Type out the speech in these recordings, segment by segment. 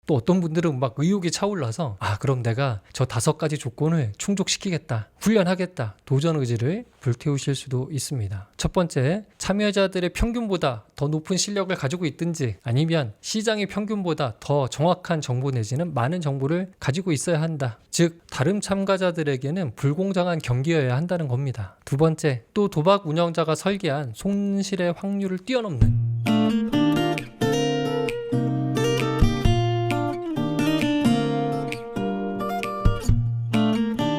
또 어떤 분들은 막 의욕이 차올라서 그럼 내가 저 5가지 조건을 충족시키겠다, 훈련하겠다, 도전 의지를 불태우실 수도 있습니다. 첫 번째, 참여자들의 평균보다 더 높은 실력을 가지고 있든지 아니면 시장의 평균보다 더 정확한 정보 내지는 많은 정보를 가지고 있어야 한다. 즉 다른 참가자들에게는 불공정한 경기여야 한다는 겁니다. 두 번째, 또 도박 운영자가 설계한 손실의 확률을 뛰어넘는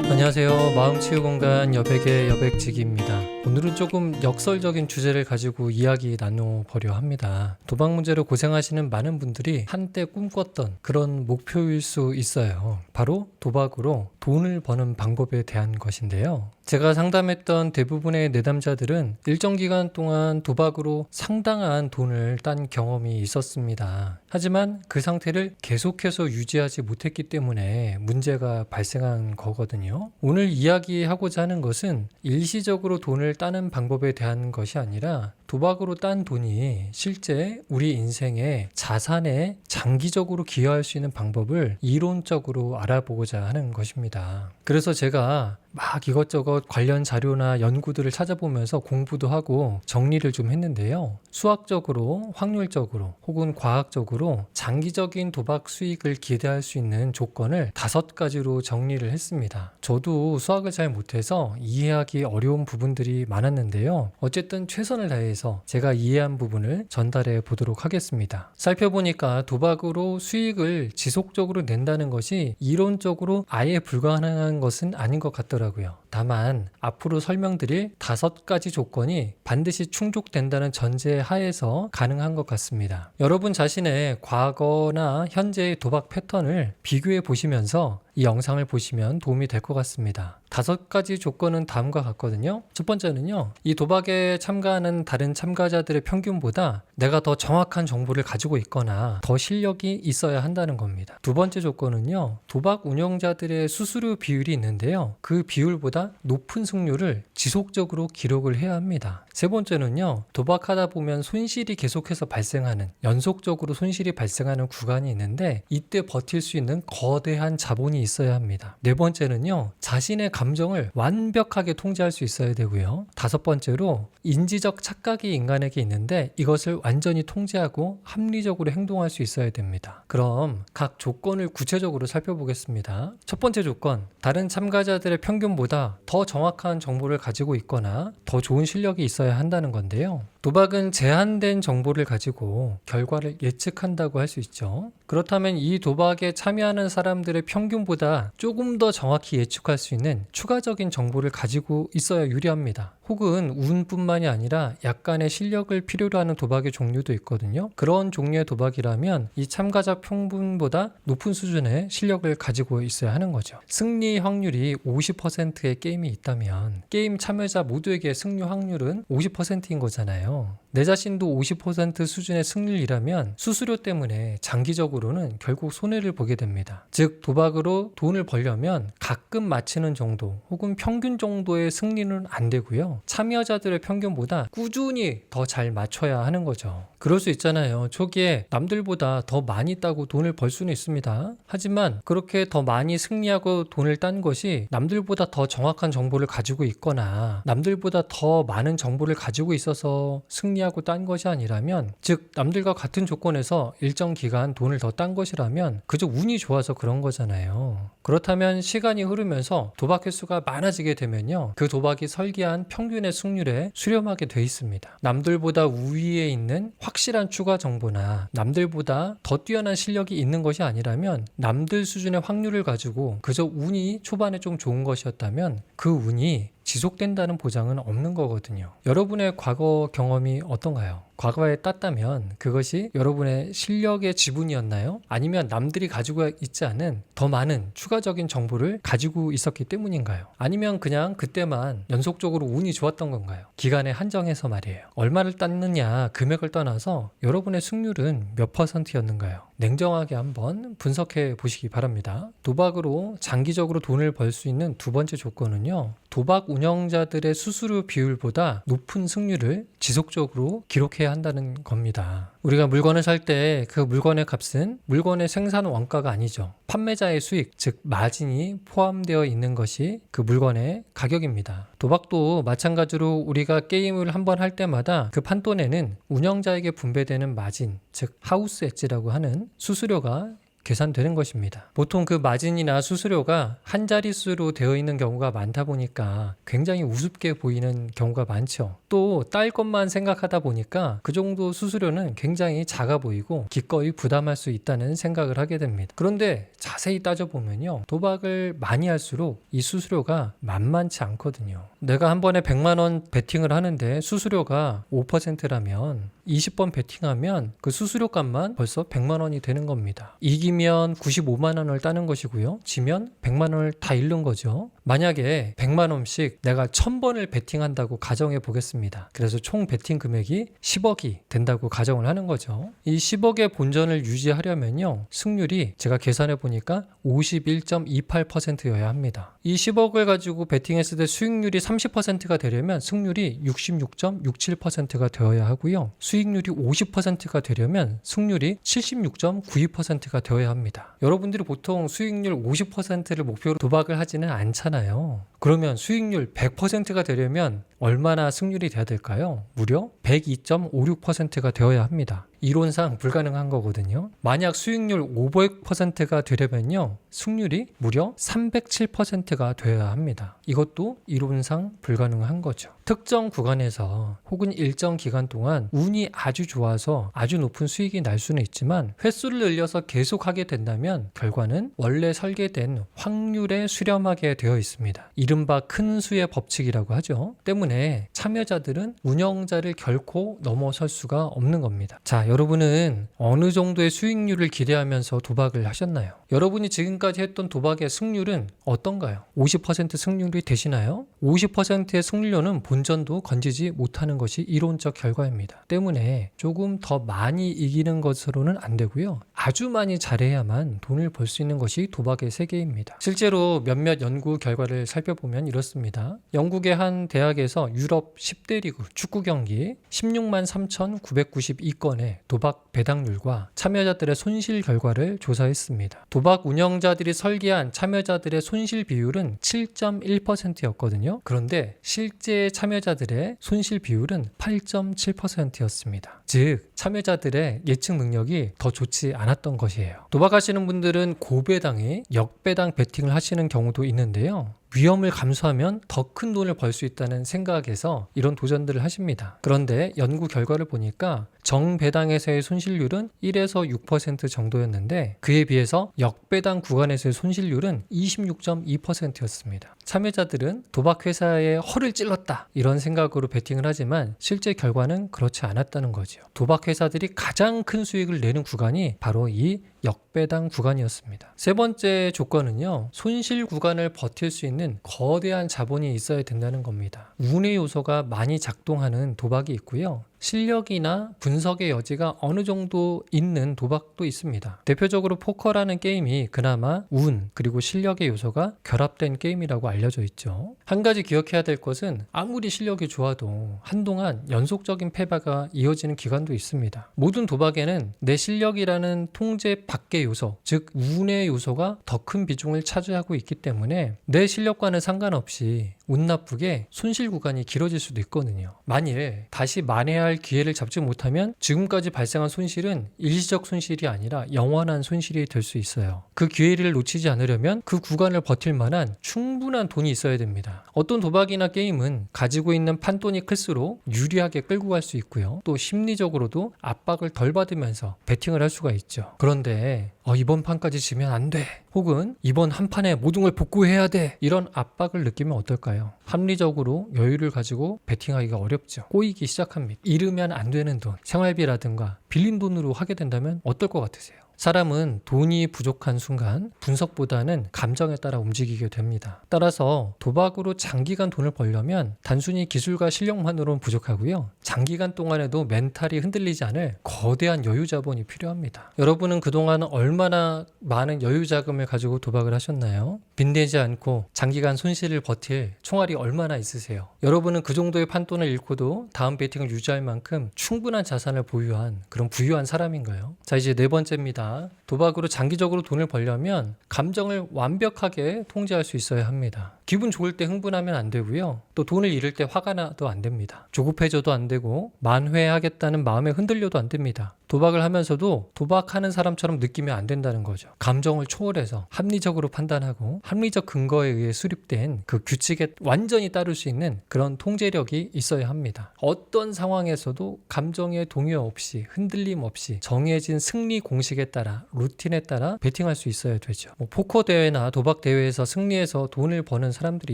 안녕하세요. 마음치유공간 여백의 여백지기입니다. 오늘은 조금 역설적인 주제를 가지고 이야기 나눠보려 합니다. 도박 문제로 고생하시는 많은 분들이 한때 꿈꿨던 그런 목표일 수 있어요. 바로 도박으로 돈을 버는 방법에 대한 것인데요. 제가 상담했던 대부분의 내담자들은 일정 기간 동안 도박으로 상당한 돈을 딴 경험이 있었습니다. 하지만 그 상태를 계속해서 유지하지 못했기 때문에 문제가 발생한 거거든요. 오늘 이야기하고자 하는 것은 일시적으로 돈을 따는 방법에 대한 것이 아니라 도박으로 딴 돈이 실제 우리 인생의 자산에 장기적으로 기여할 수 있는 방법을 이론적으로 알아보고자 하는 것입니다. 그래서 제가 막 이것저것 관련 자료나 연구들을 찾아보면서 공부도 하고 정리를 좀 했는데요. 수학적으로, 확률적으로 혹은 과학적으로 장기적인 도박 수익을 기대할 수 있는 조건을 5가지로 정리를 했습니다. 저도 수학을 잘 못해서 이해하기 어려운 부분들이 많았는데요. 어쨌든 최선을 다해서 제가 이해한 부분을 전달해 보도록 하겠습니다. 살펴보니까 도박으로 수익을 지속적으로 낸다는 것이 이론적으로 아예 불가능한 것은 아닌 것 같더라고요. 다만 앞으로 설명드릴 5가지 조건이 반드시 충족된다는 전제 하에서 가능한 것 같습니다. 여러분 자신의 과거나 현재의 도박 패턴을 비교해 보시면서 이 영상을 보시면 도움이 될 것 같습니다. 5가지 조건은 다음과 같거든요. 첫 번째는요, 이 도박에 참가하는 다른 참가자들의 평균보다 내가 더 정확한 정보를 가지고 있거나 더 실력이 있어야 한다는 겁니다. 두 번째 조건은요, 도박 운영자들의 수수료 비율이 있는데요, 그 비율보다 높은 승률을 지속적으로 기록을 해야 합니다. 세 번째는요, 도박하다 보면 손실이 계속해서 발생하는, 연속적으로 손실이 발생하는 구간이 있는데 이때 버틸 수 있는 거대한 자본이 있어야 합니다. 네 번째는요, 자신의 감정을 완벽하게 통제할 수 있어야 되고요. 5번째로 인지적 착각이 인간에게 있는데 이것을 완전히 통제하고 합리적으로 행동할 수 있어야 됩니다. 그럼 각 조건을 구체적으로 살펴보겠습니다. 첫 번째 조건, 다른 참가자들의 평균보다 더 정확한 정보를 가지고 있거나 더 좋은 실력이 있어야 한다는 건데요. 도박은 제한된 정보를 가지고 결과를 예측한다고 할 수 있죠. 그렇다면 이 도박에 참여하는 사람들의 평균보다 조금 더 정확히 예측할 수 있는 추가적인 정보를 가지고 있어야 유리합니다. 혹은 운뿐만이 아니라 약간의 실력을 필요로 하는 도박의 종류도 있거든요. 그런 종류의 도박이라면 이 참가자 평균보다 높은 수준의 실력을 가지고 있어야 하는 거죠. 승리 확률이 50%의 게임이 있다면 게임 참여자 모두에게 승리 확률은 50%인 거잖아요. 내 자신도 50% 수준의 승률이라면 수수료 때문에 장기적으로는 결국 손해를 보게 됩니다. 즉 도박으로 돈을 벌려면 가끔 맞히는 정도 혹은 평균 정도의 승리는 안 되고요. 참여자들의 평균보다 꾸준히 더 잘 맞춰야 하는 거죠. 그럴 수 있잖아요. 초기에 남들보다 더 많이 따고 돈을 벌 수는 있습니다. 하지만 그렇게 더 많이 승리하고 돈을 딴 것이 남들보다 더 정확한 정보를 가지고 있거나 남들보다 더 많은 정보를 가지고 있어서 승리하고 딴 것이 아니라면, 즉 남들과 같은 조건에서 일정 기간 돈을 더 딴 것이라면 그저 운이 좋아서 그런 거잖아요. 그렇다면 시간이 흐르면서 도박 횟수가 많아지게 되면요, 그 도박이 설계한 평균의 승률에 수렴하게 돼 있습니다. 남들보다 우위에 있는 확실한 추가 정보나 남들보다 더 뛰어난 실력이 있는 것이 아니라면 남들 수준의 확률을 가지고 그저 운이 초반에 좀 좋은 것이었다면 그 운이 지속된다는 보장은 없는 거거든요. 여러분의 과거 경험이 어떤가요? 과거에 땄다면 그것이 여러분의 실력의 지분이었나요? 아니면 남들이 가지고 있지 않은 더 많은 추가적인 정보를 가지고 있었기 때문인가요? 아니면 그냥 그때만 연속적으로 운이 좋았던 건가요? 기간에 한정해서 말이에요. 얼마를 땄느냐 금액을 떠나서 여러분의 승률은 몇 %였는가요? 냉정하게 한번 분석해 보시기 바랍니다. 도박으로 장기적으로 돈을 벌 수 있는 두 번째 조건은요, 도박 운영자들의 수수료 비율보다 높은 승률을 지속적으로 기록해야 한다는 겁니다. 우리가 물건을 살 때 그 물건의 값은 물건의 생산 원가가 아니죠. 판매자의 수익, 즉 마진이 포함되어 있는 것이 그 물건의 가격입니다. 도박도 마찬가지로 우리가 게임을 한번 할 때마다 그 판돈에는 운영자에게 분배되는 마진, 즉 하우스 엣지라고 하는 수수료가 계산되는 것입니다. 보통 그 마진이나 수수료가 한 자릿수로 되어 있는 경우가 많다 보니까 굉장히 우습게 보이는 경우가 많죠. 또 딸 것만 생각하다 보니까 그 정도 수수료는 굉장히 작아 보이고 기꺼이 부담할 수 있다는 생각을 하게 됩니다. 그런데 자세히 따져보면요, 도박을 많이 할수록 이 수수료가 만만치 않거든요. 내가 한 번에 100만 원 베팅을 하는데 수수료가 5%라면 20번 베팅하면 그 수수료 값만 벌써 100만 원이 되는 겁니다. 이기면 95만 원을 따는 것이고요. 지면 100만 원을 다 잃는 거죠. 만약에 100만 원씩 내가 1000번을 베팅한다고 가정해 보겠습니다. 그래서 총 베팅 금액이 10억이 된다고 가정을 하는 거죠. 이 10억의 본전을 유지하려면요, 승률이 제가 계산해 보니까 51.28%여야 합니다. 이 10억을 가지고 베팅했을 때 수익률이 30%가 되려면 승률이 66.67%가 되어야 하고요. 수익률이 50%가 되려면 승률이 76.92%가 되어야 합니다. 여러분들이 보통 수익률 50%를 목표로 도박을 하지는 않잖아요. 그러면 수익률 100%가 되려면 얼마나 승률이 돼야 될까요? 무려 102.56%가 되어야 합니다. 이론상 불가능한 거거든요. 만약 수익률 500%가 되려면요, 승률이 무려 307%가 되어야 합니다. 이것도 이론상 불가능한 거죠. 특정 구간에서 혹은 일정 기간 동안 운이 아주 좋아서 아주 높은 수익이 날 수는 있지만 횟수를 늘려서 계속 하게 된다면 결과는 원래 설계된 확률에 수렴하게 되어 있습니다. 이른바 큰 수의 법칙이라고 하죠. 때문에 참여자들은 운영자를 결코 넘어설 수가 없는 겁니다. 자, 여러분은 어느 정도의 수익률을 기대하면서 도박을 하셨나요? 여러분이 지금까지 했던 도박의 승률은 어떤가요? 50% 승률이 되시나요? 50%의 승률로는 본전도 건지지 못하는 것이 이론적 결과입니다. 때문에 조금 더 많이 이기는 것으로는 안 되고요. 아주 많이 잘해야만 돈을 벌 수 있는 것이 도박의 세계입니다. 실제로 몇몇 연구 결과를 살펴보면 이렇습니다. 영국의 한 대학에서 유럽 10대 리그 축구 경기 16만 3,992건의 도박 배당률과 참여자들의 손실 결과를 조사했습니다. 도박 운영자들이 설계한 참여자들의 손실 비율은 7.1%였거든요. 그런데 실제 참여자들의 손실 비율은 8.7%였습니다. 즉, 참여자들의 예측 능력이 더 좋지 않았던 것이에요. 도박하시는 분들은 고배당에 역배당 베팅을 하시는 경우도 있는데요. 위험을 감수하면 더 큰 돈을 벌 수 있다는 생각에서 이런 도전들을 하십니다. 그런데 연구 결과를 보니까 정배당에서의 손실률은 1에서 6% 정도였는데 그에 비해서 역배당 구간에서의 손실률은 26.2%였습니다. 참여자들은 도박회사에 허를 찔렀다 이런 생각으로 베팅을 하지만 실제 결과는 그렇지 않았다는 거죠. 도박회사들이 가장 큰 수익을 내는 구간이 바로 이 역배당 구간이었습니다. 세 번째 조건은요, 손실 구간을 버틸 수 있는 거대한 자본이 있어야 된다는 겁니다. 운의 요소가 많이 작동하는 도박이 있고요. 실력이나 분석의 여지가 어느 정도 있는 도박도 있습니다. 대표적으로 포커라는 게임이 그나마 운 그리고 실력의 요소가 결합된 게임이라고 알려져 있죠. 한 가지 기억해야 될 것은 아무리 실력이 좋아도 한동안 연속적인 패배가 이어지는 기간도 있습니다. 모든 도박에는 내 실력이라는 통제 밖의 요소, 즉 운의 요소가 더 큰 비중을 차지하고 있기 때문에 내 실력과는 상관없이 운 나쁘게 손실 구간이 길어질 수도 있거든요. 만일 다시 만회할 기회를 잡지 못하면 지금까지 발생한 손실은 일시적 손실이 아니라 영원한 손실이 될 수 있어요. 그 기회를 놓치지 않으려면 그 구간을 버틸 만한 충분한 돈이 있어야 됩니다. 어떤 도박이나 게임은 가지고 있는 판돈이 클수록 유리하게 끌고 갈 수 있고요. 또 심리적으로도 압박을 덜 받으면서 베팅을 할 수가 있죠. 그런데 이번 판까지 지면 안 돼. 혹은 이번 한 판에 모든 걸 복구해야 돼. 이런 압박을 느끼면 어떨까요? 합리적으로 여유를 가지고 베팅하기가 어렵죠. 꼬이기 시작합니다. 잃으면 안 되는 돈, 생활비라든가 빌린 돈으로 하게 된다면 어떨 것 같으세요? 사람은 돈이 부족한 순간 분석보다는 감정에 따라 움직이게 됩니다. 따라서 도박으로 장기간 돈을 벌려면 단순히 기술과 실력만으로는 부족하고요. 장기간 동안에도 멘탈이 흔들리지 않을 거대한 여유 자본이 필요합니다. 여러분은 그동안 얼마나 많은 여유 자금을 가지고 도박을 하셨나요? 빚내지 않고 장기간 손실을 버틸 총알이 얼마나 있으세요? 여러분은 그 정도의 판돈을 잃고도 다음 베팅을 유지할 만큼 충분한 자산을 보유한 그런 부유한 사람인가요? 자, 이제 네 번째입니다. 도박으로 장기적으로 돈을 벌려면 감정을 완벽하게 통제할 수 있어야 합니다. 기분 좋을 때 흥분하면 안 되고요. 또 돈을 잃을 때 화가 나도 안 됩니다. 조급해져도 안 되고 만회하겠다는 마음에 흔들려도 안 됩니다. 도박을 하면서도 도박하는 사람처럼 느끼면 안 된다는 거죠. 감정을 초월해서 합리적으로 판단하고 합리적 근거에 의해 수립된 그 규칙에 완전히 따를 수 있는 그런 통제력이 있어야 합니다. 어떤 상황에서도 감정의 동요 없이 흔들림 없이 정해진 승리 공식에 따라 루틴에 따라 베팅할 수 있어야 되죠. 포커 대회나 도박 대회에서 승리해서 돈을 버는 사람들이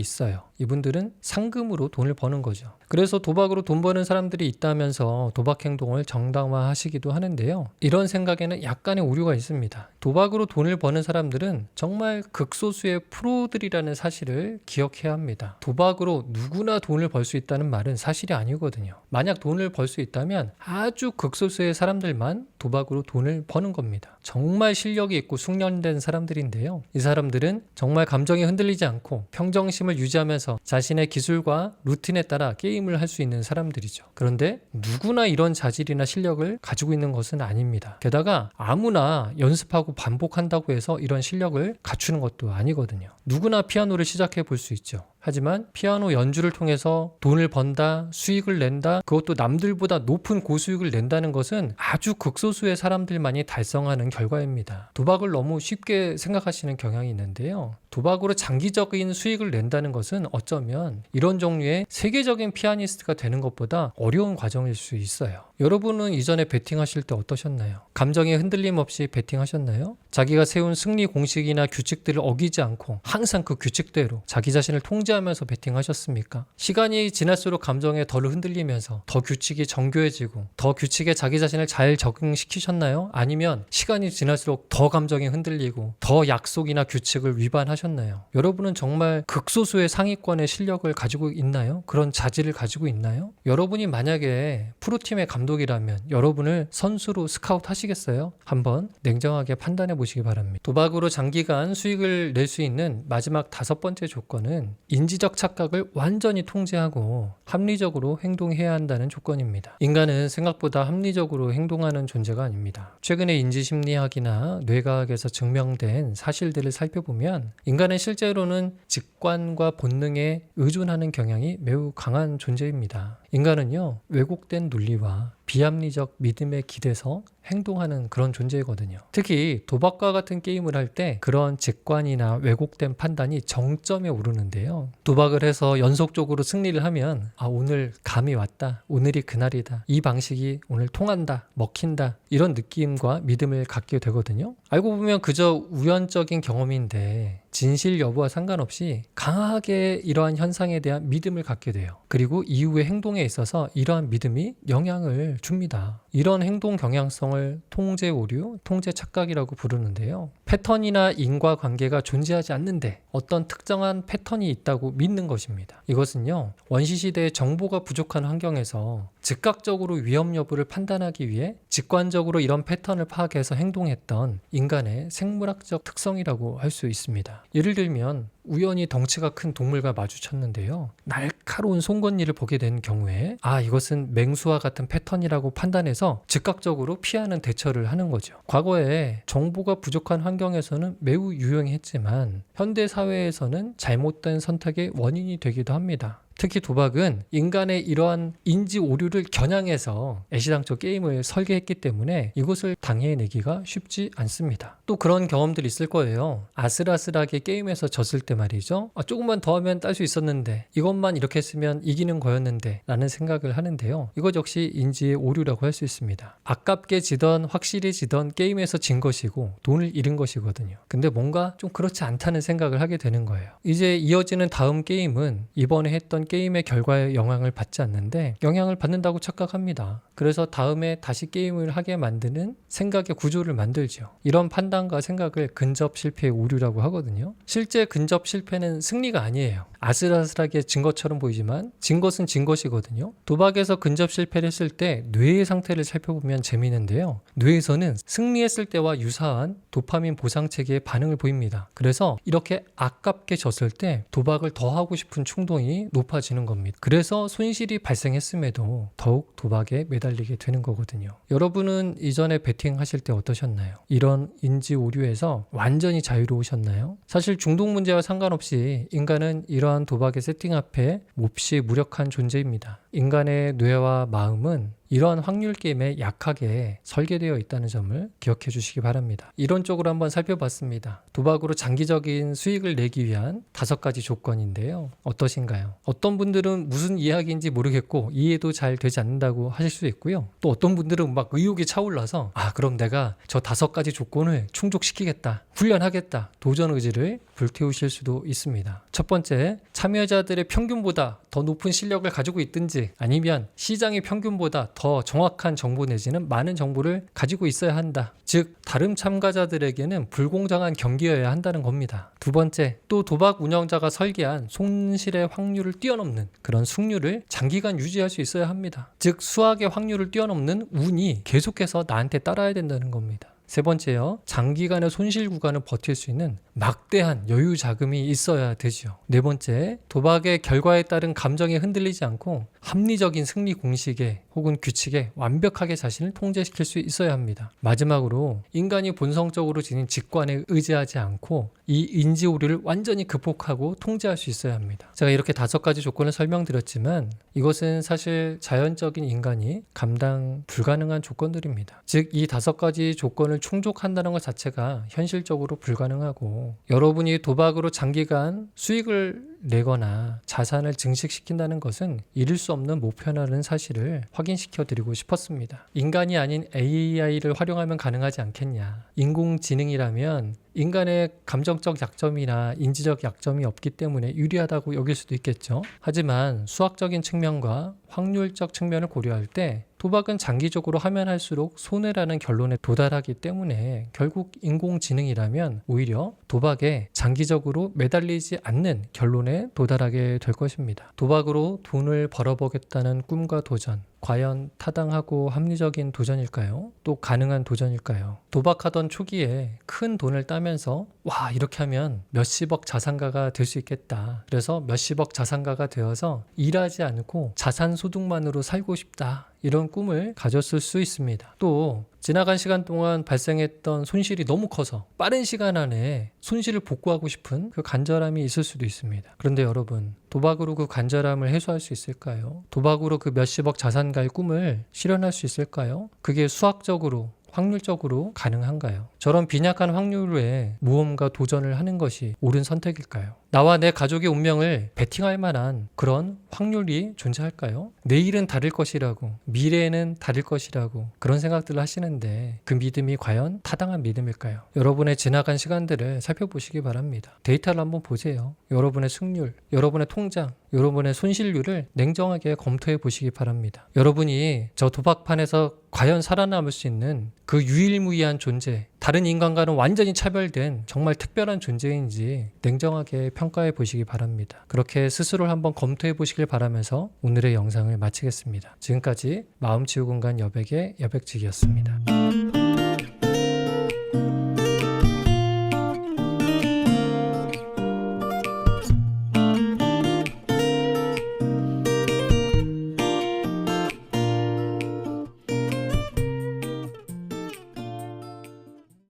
있어요. 이분들은 상금으로 돈을 버는 거죠. 그래서 도박으로 돈 버는 사람들이 있다면서 도박 행동을 정당화하시기도 하는데요. 이런 생각에는 약간의 오류가 있습니다. 도박으로 돈을 버는 사람들은 정말 극소수의 프로들이라는 사실을 기억해야 합니다. 도박으로 누구나 돈을 벌 수 있다는 말은 사실이 아니거든요. 만약 돈을 벌 수 있다면 아주 극소수의 사람들만 도박으로 돈을 버는 겁니다. 정말 실력이 있고 숙련된 사람들인데요. 이 사람들은 정말 감정이 흔들리지 않고 평정심을 유지하면서 자신의 기술과 루틴에 따라 게임을 할 수 있는 사람들이죠. 그런데 누구나 이런 자질이나 실력을 가지고 있는 것은 아닙니다. 게다가 아무나 연습하고 반복한다고 해서 이런 실력을 갖추는 것도 아니거든요. 누구나 피아노를 시작해 볼 수 있죠. 하지만 피아노 연주를 통해서 돈을 번다, 수익을 낸다, 그것도 남들보다 높은 고수익을 낸다는 것은 아주 극소수의 사람들만이 달성하는 결과입니다. 도박을 너무 쉽게 생각하시는 경향이 있는데요. 도박으로 장기적인 수익을 낸다는 것은 어쩌면 이런 종류의 세계적인 피아니스트가 되는 것보다 어려운 과정일 수 있어요. 여러분은 이전에 베팅하실 때 어떠셨나요? 감정에 흔들림 없이 베팅하셨나요? 자기가 세운 승리 공식이나 규칙들을 어기지 않고 항상 그 규칙대로 자기 자신을 통제하면서 베팅하셨습니까? 시간이 지날수록 감정에 덜 흔들리면서 더 규칙이 정교해지고 더 규칙에 자기 자신을 잘 적응시키셨나요? 아니면 시간이 지날수록 더 감정이 흔들리고 더 약속이나 규칙을 위반하셨나요? 여러분은 정말 극소수의 상위권의 실력을 가지고 있나요? 그런 자질을 가지고 있나요? 여러분이 만약에 프로팀의 감독이라면 여러분을 선수로 스카우트 하시겠어요? 한번 냉정하게 판단해 보시기 바랍니다. 도박으로 장기간 수익을 낼 수 있는 마지막 5번째 조건은 인지적 착각을 완전히 통제하고 합리적으로 행동해야 한다는 조건입니다. 인간은 생각보다 합리적으로 행동하는 존재가 아닙니다. 최근에 인지심리학이나 뇌과학에서 증명된 사실들을 살펴보면 인간은 실제로는 직관과 본능에 의존하는 경향이 매우 강한 존재입니다. 인간은요, 왜곡된 논리와 비합리적 믿음에 기대서 행동하는 그런 존재거든요. 특히 도박과 같은 게임을 할 때 그런 직관이나 왜곡된 판단이 정점에 오르는데요. 도박을 해서 연속적으로 승리를 하면 오늘 감이 왔다. 오늘이 그날이다. 이 방식이 오늘 통한다. 먹힌다. 이런 느낌과 믿음을 갖게 되거든요. 알고 보면 그저 우연적인 경험인데 진실 여부와 상관없이 강하게 이러한 현상에 대한 믿음을 갖게 돼요. 그리고 이후의 행동에 있어서 이러한 믿음이 영향을 줍니다. 이런 행동 경향성을 통제 오류, 통제 착각이라고 부르는데요. 패턴이나 인과관계가 존재하지 않는데 어떤 특정한 패턴이 있다고 믿는 것입니다. 이것은요, 원시시대의 정보가 부족한 환경에서 즉각적으로 위험 여부를 판단하기 위해 직관적으로 이런 패턴을 파악해서 행동했던 인간의 생물학적 특성이라고 할 수 있습니다. 예를 들면 우연히 덩치가 큰 동물과 마주쳤는데요. 날카로운 송곳니를 보게 된 경우에 이것은 맹수와 같은 패턴이라고 판단해서 즉각적으로 피하는 대처를 하는 거죠. 과거에 정보가 부족한 환경에서는 매우 유용했지만 현대 사회에서는 잘못된 선택의 원인이 되기도 합니다. 특히 도박은 인간의 이러한 인지 오류를 겨냥해서 애시당초 게임을 설계했기 때문에 이것을 당해내기가 쉽지 않습니다. 또 그런 경험들이 있을 거예요. 아슬아슬하게 게임에서 졌을 때 말이죠. 조금만 더 하면 딸 수 있었는데 이것만 이렇게 했으면 이기는 거였는데 라는 생각을 하는데요. 이것 역시 인지의 오류라고 할 수 있습니다. 아깝게 지던 확실히 지던 게임에서 진 것이고 돈을 잃은 것이거든요. 근데 뭔가 좀 그렇지 않다는 생각을 하게 되는 거예요. 이제 이어지는 다음 게임은 이번에 했던 게임의 결과에 영향을 받지 않는데 영향을 받는다고 착각합니다. 그래서 다음에 다시 게임을 하게 만드는 생각의 구조를 만들죠. 이런 판단과 생각을 근접 실패의 오류라고 하거든요. 실제 근접 실패는 승리가 아니에요. 아슬아슬하게 진 것처럼 보이지만 진 것은 진 것이거든요. 도박에서 근접 실패를 했을 때 뇌의 상태를 살펴보면 재미있는데요. 뇌에서는 승리했을 때와 유사한 도파민 보상 체계의 반응을 보입니다. 그래서 이렇게 아깝게 졌을 때 도박을 더 하고 싶은 충동이 높아지는 겁니다. 그래서 손실이 발생했음에도 더욱 도박에 매달리게 되는 거거든요. 여러분은 이전에 베팅 하실 때 어떠셨나요? 이런 인지 오류에서 완전히 자유로우셨나요? 사실 중독 문제와 상관없이 인간은 이러한 도박의 세팅 앞에 몹시 무력한 존재입니다. 인간의 뇌와 마음은 이러한 확률 게임에 약하게 설계되어 있다는 점을 기억해 주시기 바랍니다. 이론적으로 한번 살펴봤습니다. 도박으로 장기적인 수익을 내기 위한 5가지 조건인데요. 어떠신가요? 어떤 분들은 무슨 이야기인지 모르겠고 이해도 잘 되지 않는다고 하실 수 있고요. 또 어떤 분들은 막 의욕이 차올라서 그럼 내가 저 5가지 조건을 충족시키겠다, 훈련하겠다, 도전 의지를 불태우실 수도 있습니다. 첫 번째, 참여자들의 평균보다 더 높은 실력을 가지고 있든지 아니면 시장의 평균보다 더 정확한 정보 내지는 많은 정보를 가지고 있어야 한다. 즉 다른 참가자들에게는 불공정한 경기여야 한다는 겁니다. 두 번째, 또 도박 운영자가 설계한 손실의 확률을 뛰어넘는 그런 승률을 장기간 유지할 수 있어야 합니다. 즉 수학의 확률을 뛰어넘는 운이 계속해서 나한테 따라야 된다는 겁니다. 세 번째요, 장기간의 손실 구간을 버틸 수 있는 막대한 여유 자금이 있어야 되죠. 네 번째, 도박의 결과에 따른 감정에 흔들리지 않고 합리적인 승리 공식에 혹은 규칙에 완벽하게 자신을 통제시킬 수 있어야 합니다. 마지막으로 인간이 본성적으로 지닌 직관에 의지하지 않고 이 인지 오류를 완전히 극복하고 통제할 수 있어야 합니다. 제가 이렇게 5가지 조건을 설명드렸지만 이것은 사실 자연적인 인간이 감당 불가능한 조건들입니다. 즉 이 5가지 조건을 충족한다는 것 자체가 현실적으로 불가능하고 여러분이 도박으로 장기간 수익을 내거나 자산을 증식시킨다는 것은 이룰 수 없는 목표라는 사실을 확인시켜 드리고 싶었습니다. 인간이 아닌 AI를 활용하면 가능하지 않겠냐. 인공지능이라면 인간의 감정적 약점이나 인지적 약점이 없기 때문에 유리하다고 여길 수도 있겠죠. 하지만 수학적인 측면과 확률적 측면을 고려할 때 도박은 장기적으로 하면 할수록 손해라는 결론에 도달하기 때문에 결국 인공지능이라면 오히려 도박에 장기적으로 매달리지 않는 결론에 도달하게 될 것입니다. 도박으로 돈을 벌어보겠다는 꿈과 도전, 과연 타당하고 합리적인 도전일까요? 또 가능한 도전일까요? 도박하던 초기에 큰 돈을 따면서 이렇게 하면 몇십억 자산가가 될 수 있겠다. 그래서 몇십억 자산가가 되어서 일하지 않고 자산 소득만으로 살고 싶다. 이런 꿈을 가졌을 수 있습니다. 또 지나간 시간 동안 발생했던 손실이 너무 커서 빠른 시간 안에 손실을 복구하고 싶은 그 간절함이 있을 수도 있습니다. 그런데 여러분, 도박으로 그 간절함을 해소할 수 있을까요? 도박으로 그 몇십억 자산가의 꿈을 실현할 수 있을까요? 그게 수학적으로 확률적으로 가능한가요? 저런 빈약한 확률에 모험과 도전을 하는 것이 옳은 선택일까요? 나와 내 가족의 운명을 베팅할 만한 그런 확률이 존재할까요? 내일은 다를 것이라고, 미래에는 다를 것이라고 그런 생각들을 하시는데 그 믿음이 과연 타당한 믿음일까요? 여러분의 지나간 시간들을 살펴보시기 바랍니다. 데이터를 한번 보세요. 여러분의 승률, 여러분의 통장, 여러분의 손실률을 냉정하게 검토해 보시기 바랍니다. 여러분이 저 도박판에서 과연 살아남을 수 있는 그 유일무이한 존재, 다른 인간과는 완전히 차별된 정말 특별한 존재인지 냉정하게 평가해 보시기 바랍니다. 그렇게 스스로를 한번 검토해 보시길 바라면서 오늘의 영상을 마치겠습니다. 지금까지 마음치유 공간 여백의 여백직이었습니다.